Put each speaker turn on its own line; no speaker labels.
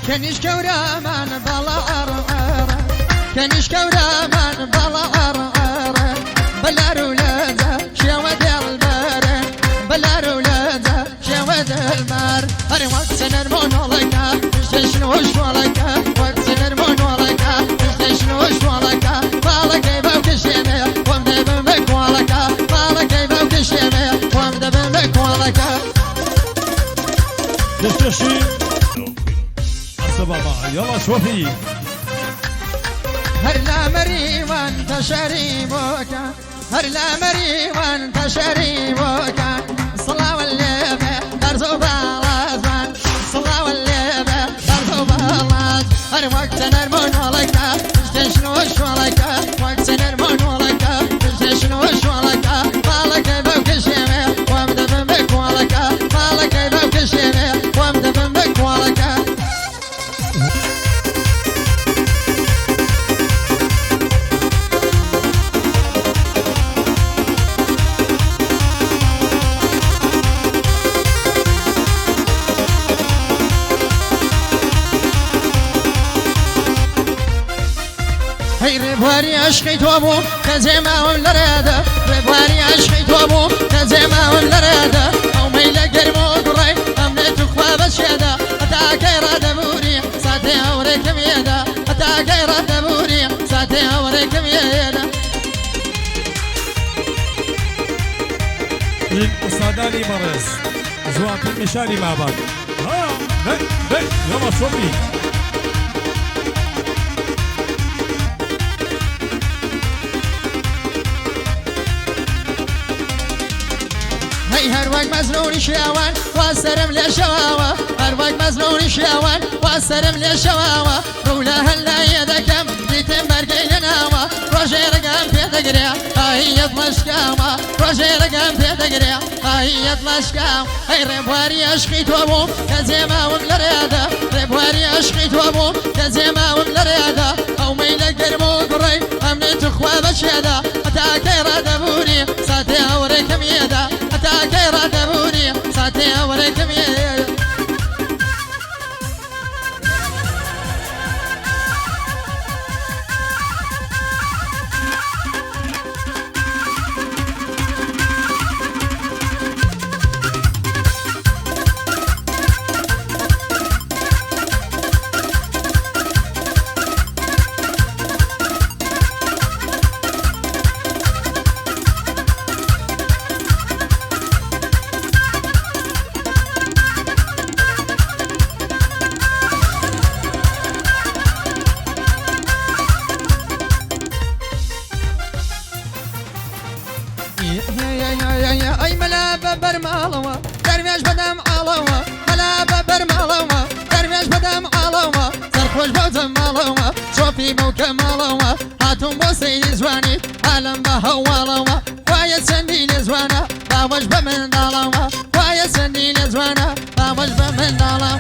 كنيش كورامان بلا عرعرة كنيش كورامان بلا عرعرة بلا رولادة شود البارة بلا رولادة شود المار هري وقت نرمون ولكا شنوش ولكا وقت نرمون ولكا شنوش ولكا بالك يبوك الشيمة ومدى بمك ولكا بالك يبوك الشيمة ومدى بمك ولكا
دشتشي بابا يلا شوفي
هرلا مريوان تشريبوكا هرلا مريوان تشريبوكا صلاة والليبة درزو بالازان صلاة والليبة درزو بالازان هر وقت نرمون ولكا شنوش ولكا وقت نرمون ولكا شنوش ولكا بالك يبوك الشيمة ومدى بمك ولكا بالك يبوك الشيمة ومدى بمك ولكا هي ربواري عشقي توبو كزيما والرادة ربواري عشقي توبو كزيما والرادة او ميلا قرمو قري امنيت اخوة بشيدا اتا كيرا دبوري ساتي اوريك ميدا اتا كيرا دبوري ساتي اوريك ميدا
صاداني مرس زوان في المشاري مع بعض ها بي يلا شوفي
هر وقت مزنون شیوان واسرم لشواوا هر وقت مزنون شیوان واسرم لشواوا رولا هلا يدكم دیتم برگی نوا روزی رقم پیدگریا آیت مشکاوا روزی رقم پیدگریا آیت مشکاوا هی ربواری عشقی تو بو کزیما وملریادا ربواری عشقی تو بو کزیما وملریادا او میل گرمو قری امنیت خواب شدا اتا کیرا دبونی ساتی اورکم یدا اتا کیرا دبونی ساتی اورکم یدا اي ملابه برمالوه درميش بدم علوه ملابه برمالوه درميش بدم علوه سرخوش بوتم مالوه شوفي موكمالوه هاتم بوسي زواني عالم بهوالوه ويا سندي زوانا باوش بمن دالوه ويا سندي زوانا باوش بمن دالوه